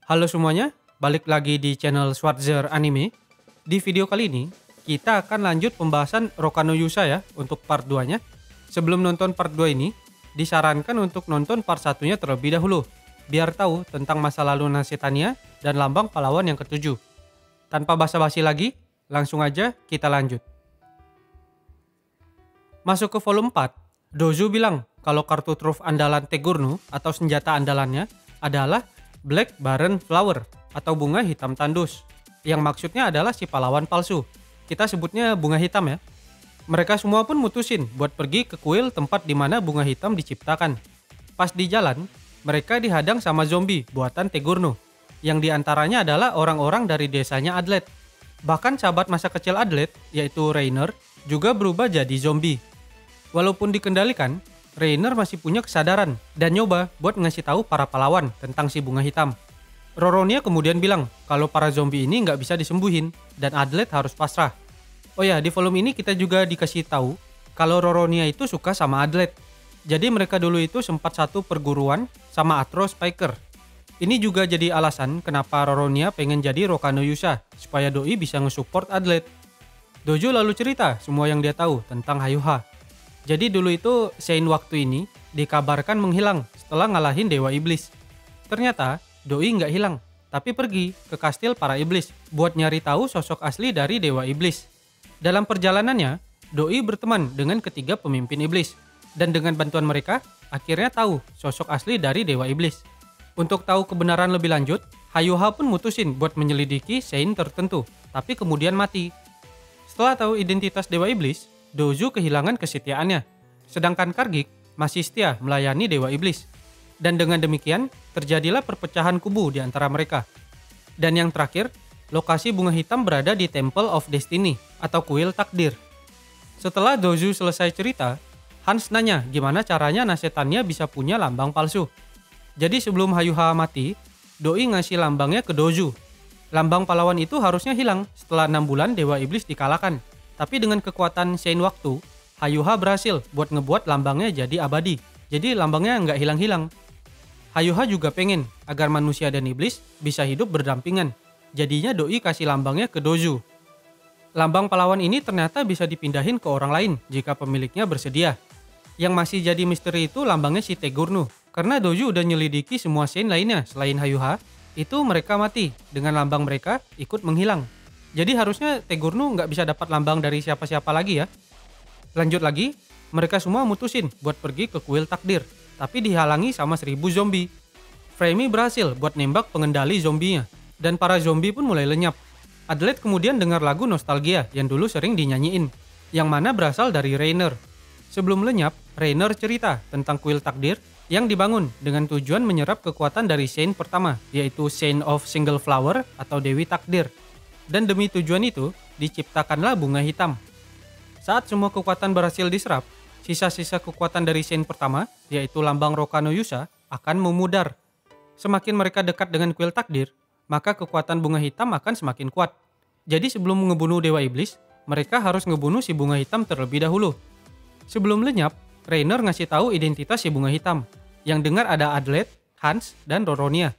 Halo semuanya, balik lagi di channel Schwarzer Anime. Di video kali ini, kita akan lanjut pembahasan Rokano Yusa ya untuk part 2-nya. Sebelum nonton part 2 ini, disarankan untuk nonton part 1-nya terlebih dahulu, biar tahu tentang masa lalu Nasetania dan lambang pahlawan yang ketujuh. Tanpa basa-basi lagi, langsung aja kita lanjut. Masuk ke volume 4, Dozu bilang kalau kartu truf andalan Tegurnu atau senjata andalannya adalah Black Barren Flower atau bunga hitam tandus, yang maksudnya adalah si pahlawan palsu. Kita sebutnya bunga hitam ya. Mereka semua pun mutusin buat pergi ke kuil tempat di mana bunga hitam diciptakan. Pas di jalan, mereka dihadang sama zombie buatan Tegurnu, yang diantaranya adalah orang-orang dari desanya Adlet. Bahkan sahabat masa kecil Adlet, yaitu Rainer, juga berubah jadi zombie. Walaupun dikendalikan, Rainer masih punya kesadaran dan nyoba buat ngasih tahu para pahlawan tentang si bunga hitam. Roronia kemudian bilang kalau para zombie ini nggak bisa disembuhin dan Adlet harus pasrah. Oh ya, di volume ini kita juga dikasih tahu kalau Roronia itu suka sama Adlet. Jadi mereka dulu itu sempat satu perguruan sama Atro Spiker. Ini juga jadi alasan kenapa Roronia pengen jadi Rokano Yusa supaya Doi bisa nge-support Adlet. Dojo lalu cerita semua yang dia tahu tentang Hayuha. Jadi dulu itu Sein waktu ini dikabarkan menghilang setelah ngalahin Dewa Iblis. Ternyata Doi nggak hilang, tapi pergi ke kastil para iblis buat nyari tahu sosok asli dari Dewa Iblis. Dalam perjalanannya, Doi berteman dengan ketiga pemimpin iblis. Dan dengan bantuan mereka, akhirnya tahu sosok asli dari Dewa Iblis. Untuk tahu kebenaran lebih lanjut, Hayuha pun mutusin buat menyelidiki Sein tertentu, tapi kemudian mati. Setelah tahu identitas Dewa Iblis, Dozu kehilangan kesetiaannya, sedangkan Kargik masih setia melayani Dewa Iblis. Dan dengan demikian, terjadilah perpecahan kubu di antara mereka. Dan yang terakhir, lokasi bunga hitam berada di Temple of Destiny atau kuil takdir. Setelah Dozu selesai cerita, Hans nanya gimana caranya Nasetania bisa punya lambang palsu. Jadi sebelum Hayuha mati, Doi ngasih lambangnya ke Dozu. Lambang pahlawan itu harusnya hilang setelah 6 bulan Dewa Iblis dikalahkan. Tapi dengan kekuatan Sein waktu, Hayuha berhasil buat ngebuat lambangnya jadi abadi. Jadi lambangnya nggak hilang-hilang. Hayuha juga pengen agar manusia dan iblis bisa hidup berdampingan. Jadinya Doi kasih lambangnya ke Dozu. Lambang pahlawan ini ternyata bisa dipindahin ke orang lain jika pemiliknya bersedia. Yang masih jadi misteri itu lambangnya si Tegurnu. Karena Dozu udah nyelidiki semua Sein lainnya selain Hayuha, itu mereka mati dengan lambang mereka ikut menghilang. Jadi harusnya Tegurnu nggak bisa dapat lambang dari siapa-siapa lagi ya. Lanjut lagi, mereka semua mutusin buat pergi ke kuil takdir, tapi dihalangi sama 1000 zombie. Fremy berhasil buat nembak pengendali zombinya, dan para zombie pun mulai lenyap. Adlet kemudian dengar lagu nostalgia yang dulu sering dinyanyiin, yang mana berasal dari Rainer. Sebelum lenyap, Rainer cerita tentang kuil takdir yang dibangun dengan tujuan menyerap kekuatan dari Sein pertama, yaitu Sein of Single Flower atau Dewi Takdir. Dan demi tujuan itu, diciptakanlah bunga hitam. Saat semua kekuatan berhasil diserap, sisa-sisa kekuatan dari Sein pertama, yaitu lambang Rokano Yusa, akan memudar. Semakin mereka dekat dengan kuil takdir, maka kekuatan bunga hitam akan semakin kuat. Jadi sebelum ngebunuh Dewa Iblis, mereka harus ngebunuh si bunga hitam terlebih dahulu. Sebelum lenyap, Rainer ngasih tahu identitas si bunga hitam, yang dengar ada Adlet, Hans, dan Roronia.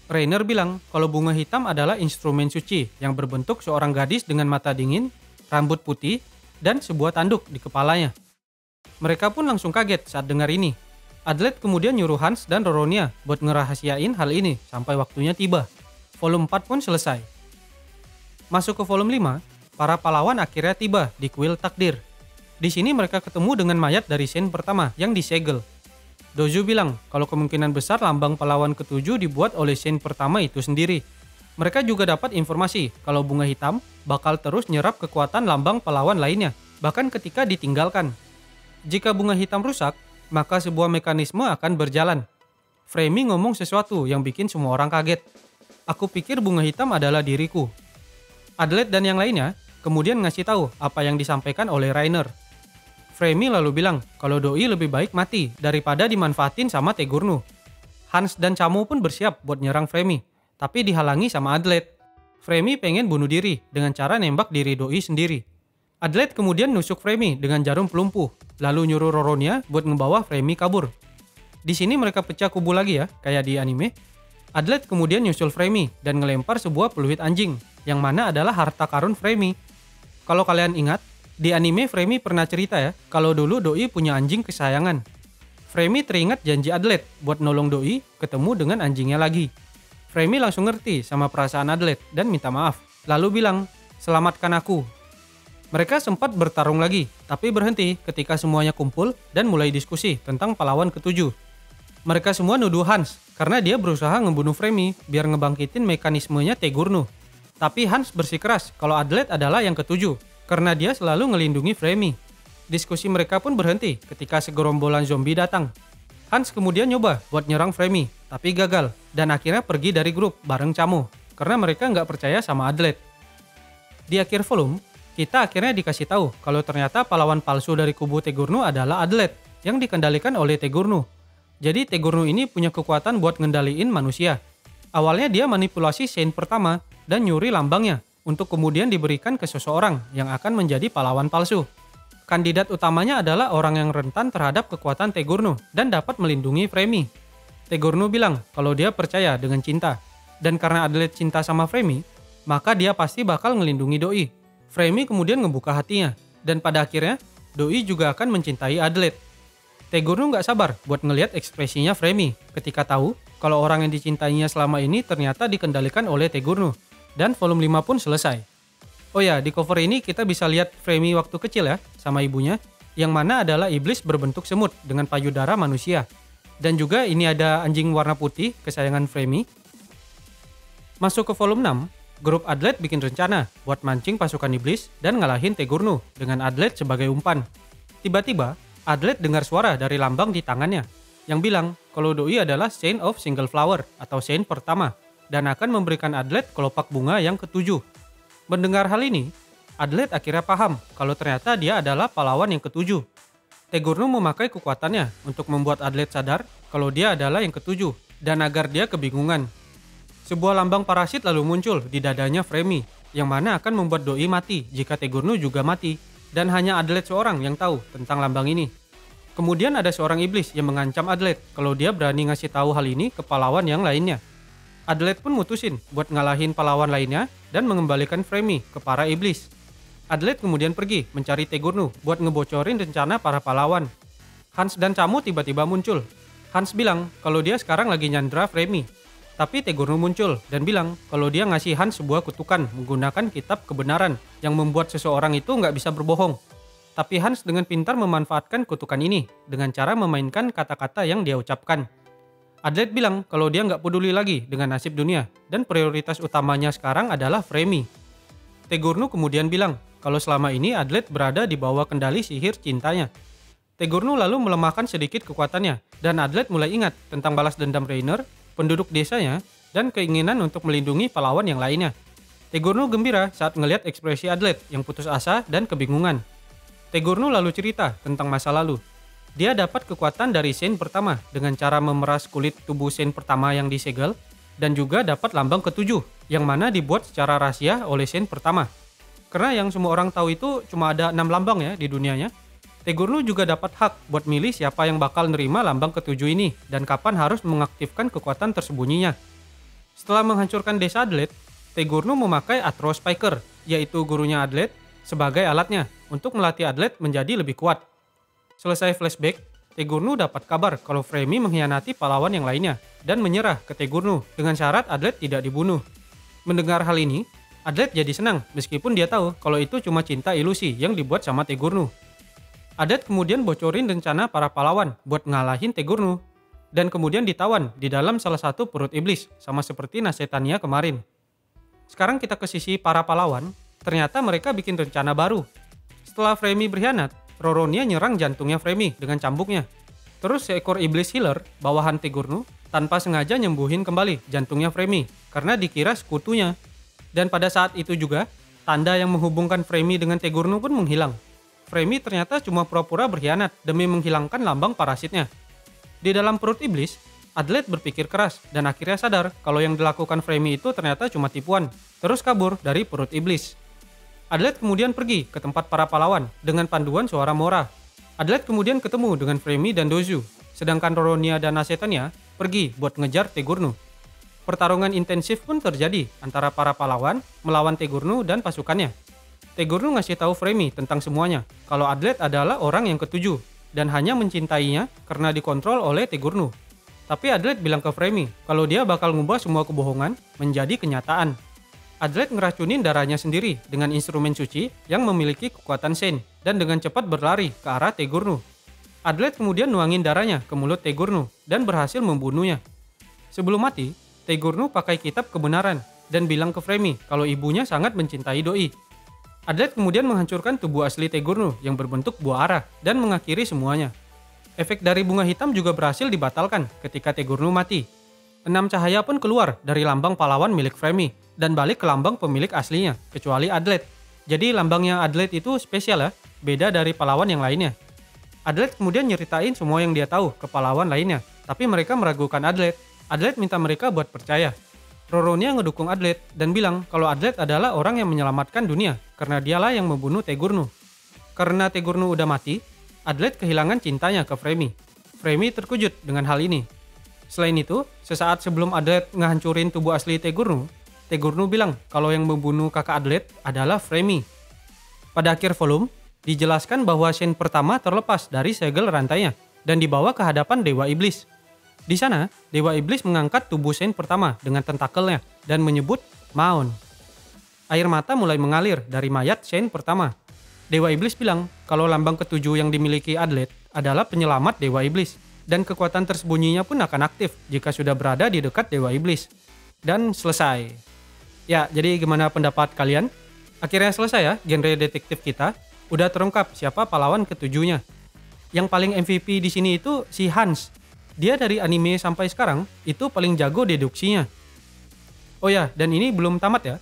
Rainer bilang kalau bunga hitam adalah instrumen suci yang berbentuk seorang gadis dengan mata dingin, rambut putih, dan sebuah tanduk di kepalanya. Mereka pun langsung kaget saat dengar ini. Adlet kemudian nyuruh Hans dan Roronia buat ngerahasiain hal ini sampai waktunya tiba. Volume 4 pun selesai. Masuk ke volume 5, para pahlawan akhirnya tiba di kuil takdir. Di sini mereka ketemu dengan mayat dari Sein pertama yang disegel. Dozu bilang kalau kemungkinan besar lambang pahlawan ketujuh dibuat oleh Sein pertama itu sendiri. Mereka juga dapat informasi kalau bunga hitam bakal terus nyerap kekuatan lambang pahlawan lainnya, bahkan ketika ditinggalkan. Jika bunga hitam rusak, maka sebuah mekanisme akan berjalan. Fremy ngomong sesuatu yang bikin semua orang kaget. Aku pikir bunga hitam adalah diriku. Adlet dan yang lainnya kemudian ngasih tahu apa yang disampaikan oleh Rainer. Fremy lalu bilang kalau Doi lebih baik mati daripada dimanfaatin sama Tegurnu. Hans dan Camu pun bersiap buat nyerang Fremy, tapi dihalangi sama Adlet. Fremy pengen bunuh diri dengan cara nembak diri Doi sendiri. Adlet kemudian nusuk Fremy dengan jarum pelumpuh, lalu nyuruh Roronia buat ngebawa Fremy kabur. Di sini mereka pecah kubu lagi ya, kayak di anime. Adlet kemudian nyusul Fremi dan ngelempar sebuah peluit anjing, yang mana adalah harta karun Fremi. Kalau kalian ingat, di anime Fremi pernah cerita ya, kalau dulu Doi punya anjing kesayangan. Fremi teringat janji Adlet buat nolong Doi ketemu dengan anjingnya lagi. Fremi langsung ngerti sama perasaan Adlet dan minta maaf, lalu bilang, "Selamatkan aku." Mereka sempat bertarung lagi, tapi berhenti ketika semuanya kumpul dan mulai diskusi tentang pahlawan ketujuh. Mereka semua nuduh Hans karena dia berusaha ngebunuh Fremi biar ngebangkitin mekanismenya Tegurnu. Tapi Hans bersikeras kalau Adlet adalah yang ketujuh karena dia selalu ngelindungi Fremi. Diskusi mereka pun berhenti ketika segerombolan zombie datang. Hans kemudian nyoba buat nyerang Fremi, tapi gagal dan akhirnya pergi dari grup bareng Camo karena mereka nggak percaya sama Adlet. Di akhir volume, kita akhirnya dikasih tahu kalau ternyata pahlawan palsu dari kubu Tegurnu adalah Adlet yang dikendalikan oleh Tegurnu. Jadi Tegurnu ini punya kekuatan buat ngendaliin manusia. Awalnya dia manipulasi Saint pertama dan nyuri lambangnya untuk kemudian diberikan ke seseorang yang akan menjadi pahlawan palsu. Kandidat utamanya adalah orang yang rentan terhadap kekuatan Tegurnu dan dapat melindungi Fremi. Tegurnu bilang kalau dia percaya dengan cinta. Dan karena Adlet cinta sama Fremi, maka dia pasti bakal ngelindungi Doi. Fremi kemudian ngebuka hatinya dan pada akhirnya Doi juga akan mencintai Adlet. Tegurnu nggak sabar buat ngelihat ekspresinya Fremi ketika tahu kalau orang yang dicintainya selama ini ternyata dikendalikan oleh Tegurnu. Dan volume 5 pun selesai. Oh ya, di cover ini kita bisa lihat Fremi waktu kecil ya, sama ibunya, yang mana adalah iblis berbentuk semut dengan payudara manusia. Dan juga ini ada anjing warna putih, kesayangan Fremi. Masuk ke volume 6, grup Adlet bikin rencana buat mancing pasukan iblis dan ngalahin Tegurnu dengan Adlet sebagai umpan. Tiba-tiba, Adlet dengar suara dari lambang di tangannya yang bilang kalau Doi adalah Saint of Single Flower atau Saint pertama dan akan memberikan Adlet kelopak bunga yang ketujuh. Mendengar hal ini, Adlet akhirnya paham kalau ternyata dia adalah pahlawan yang ketujuh. Tegurnu memakai kekuatannya untuk membuat Adlet sadar kalau dia adalah yang ketujuh dan agar dia kebingungan. Sebuah lambang parasit lalu muncul di dadanya Fremi yang mana akan membuat Doi mati jika Tegurnu juga mati. Dan hanya Adlet seorang yang tahu tentang lambang ini. Kemudian ada seorang iblis yang mengancam Adlet kalau dia berani ngasih tahu hal ini ke pahlawan yang lainnya. Adlet pun mutusin buat ngalahin pahlawan lainnya dan mengembalikan Fremi ke para iblis. Adlet kemudian pergi mencari Tegurnu buat ngebocorin rencana para pahlawan. Hans dan Camo tiba-tiba muncul. Hans bilang kalau dia sekarang lagi nyandra Fremi. Tapi Tegurnu muncul dan bilang kalau dia ngasih Hans sebuah kutukan menggunakan kitab kebenaran yang membuat seseorang itu nggak bisa berbohong. Tapi Hans dengan pintar memanfaatkan kutukan ini dengan cara memainkan kata-kata yang dia ucapkan. Adlet bilang kalau dia nggak peduli lagi dengan nasib dunia dan prioritas utamanya sekarang adalah Fremi. Tegurnu kemudian bilang kalau selama ini Adlet berada di bawah kendali sihir cintanya. Tegurnu lalu melemahkan sedikit kekuatannya dan Adlet mulai ingat tentang balas dendam Rainer, penduduk desanya, dan keinginan untuk melindungi pahlawan yang lainnya. Tegurnu gembira saat ngelihat ekspresi Adlet yang putus asa dan kebingungan. Tegurnu lalu cerita tentang masa lalu. Dia dapat kekuatan dari Saint pertama dengan cara memeras kulit tubuh Saint pertama yang disegel, dan juga dapat lambang ketujuh yang mana dibuat secara rahasia oleh Saint pertama. Karena yang semua orang tahu itu cuma ada 6 lambang ya di dunianya. Tegurnu juga dapat hak buat milih siapa yang bakal nerima lambang ketujuh ini dan kapan harus mengaktifkan kekuatan tersembunyinya. Setelah menghancurkan desa Adlet, Tegurnu memakai Atro Spiker, yaitu gurunya Adlet, sebagai alatnya untuk melatih Adlet menjadi lebih kuat. Selesai flashback, Tegurnu dapat kabar kalau Fremi mengkhianati pahlawan yang lainnya dan menyerah ke Tegurnu dengan syarat Adlet tidak dibunuh. Mendengar hal ini, Adlet jadi senang meskipun dia tahu kalau itu cuma cinta ilusi yang dibuat sama Tegurnu. Adlet kemudian bocorin rencana para pahlawan buat ngalahin Tegurnu dan kemudian ditawan di dalam salah satu perut iblis sama seperti Nasetania kemarin. Sekarang kita ke sisi para pahlawan, ternyata mereka bikin rencana baru. Setelah Fremi berkhianat, Roronia nyerang jantungnya Fremi dengan cambuknya. Terus seekor iblis healer bawahan Tegurnu tanpa sengaja nyembuhin kembali jantungnya Fremi karena dikira sekutunya. Dan pada saat itu juga, tanda yang menghubungkan Fremi dengan Tegurnu pun menghilang. Fremi ternyata cuma pura-pura berkhianat demi menghilangkan lambang parasitnya. Di dalam perut iblis, Adlet berpikir keras dan akhirnya sadar kalau yang dilakukan Fremi itu ternyata cuma tipuan, terus kabur dari perut iblis. Adlet kemudian pergi ke tempat para pahlawan dengan panduan suara Mora. Adlet kemudian ketemu dengan Fremi dan Dozu, sedangkan Roronia dan Nasetania pergi buat ngejar Tegurnu. Pertarungan intensif pun terjadi antara para pahlawan melawan Tegurnu dan pasukannya. Tegurnu ngasih tahu Fremi tentang semuanya, kalau Adlet adalah orang yang ketujuh dan hanya mencintainya karena dikontrol oleh Tegurnu. Tapi Adlet bilang ke Fremi kalau dia bakal ngubah semua kebohongan menjadi kenyataan. Adlet ngeracunin darahnya sendiri dengan instrumen suci yang memiliki kekuatan Sen dan dengan cepat berlari ke arah Tegurnu. Adlet kemudian nuangin darahnya ke mulut Tegurnu dan berhasil membunuhnya. Sebelum mati, Tegurnu pakai kitab kebenaran dan bilang ke Fremi kalau ibunya sangat mencintai Doi. Adlet kemudian menghancurkan tubuh asli Tegurnu yang berbentuk buah ara dan mengakhiri semuanya. Efek dari bunga hitam juga berhasil dibatalkan ketika Tegurnu mati. 6 cahaya pun keluar dari lambang pahlawan milik Fremi dan balik ke lambang pemilik aslinya, kecuali Adlet. Jadi lambangnya Adlet itu spesial ya, beda dari pahlawan yang lainnya. Adlet kemudian nyeritain semua yang dia tahu ke pahlawan lainnya, tapi mereka meragukan Adlet. Adlet minta mereka buat percaya. Roronia ngedukung Adlet dan bilang kalau Adlet adalah orang yang menyelamatkan dunia karena dialah yang membunuh Tegurnu. Karena Tegurnu udah mati, Adlet kehilangan cintanya ke Fremi. Fremi terkejut dengan hal ini. Selain itu, sesaat sebelum Adlet ngehancurin tubuh asli Tegurnu, Tegurnu bilang kalau yang membunuh kakak Adlet adalah Fremi. Pada akhir volume, dijelaskan bahwa Sen pertama terlepas dari segel rantainya dan dibawa ke hadapan Dewa Iblis. Di sana, Dewa Iblis mengangkat tubuh Sen pertama dengan tentakelnya dan menyebut Maun. Air mata mulai mengalir dari mayat Sen pertama. Dewa Iblis bilang kalau lambang ketujuh yang dimiliki Adlet adalah penyelamat Dewa Iblis dan kekuatan tersembunyinya pun akan aktif jika sudah berada di dekat Dewa Iblis. Dan selesai. Ya, jadi gimana pendapat kalian? Akhirnya selesai ya genre detektif kita. Udah terungkap siapa pahlawan ketujuhnya. Yang paling MVP di sini itu si Hans. Dia dari anime sampai sekarang itu paling jago deduksinya. Oh ya, dan ini belum tamat ya.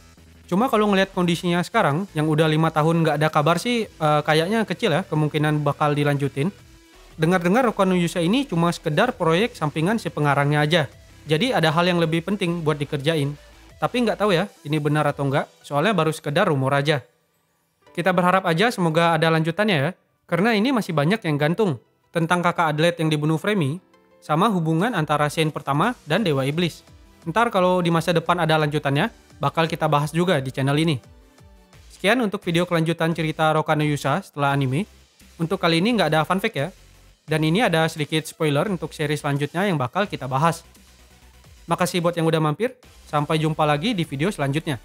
Cuma kalau ngelihat kondisinya sekarang yang udah 5 tahun nggak ada kabar sih kayaknya kecil ya kemungkinan bakal dilanjutin. Dengar-dengar Roko no Yusha ini cuma sekedar proyek sampingan si pengarangnya aja. Jadi ada hal yang lebih penting buat dikerjain. Tapi nggak tahu ya ini benar atau enggak, soalnya baru sekedar rumor aja. Kita berharap aja semoga ada lanjutannya ya. Karena ini masih banyak yang gantung tentang kakak Adlet yang dibunuh Fremi sama hubungan antara Sen pertama dan Dewa Iblis. Ntar kalau di masa depan ada lanjutannya, bakal kita bahas juga di channel ini. Sekian untuk video kelanjutan cerita Roko no Yusha setelah anime. Untuk kali ini nggak ada fun fact ya. Dan ini ada sedikit spoiler untuk seri selanjutnya yang bakal kita bahas. Makasih buat yang udah mampir, sampai jumpa lagi di video selanjutnya.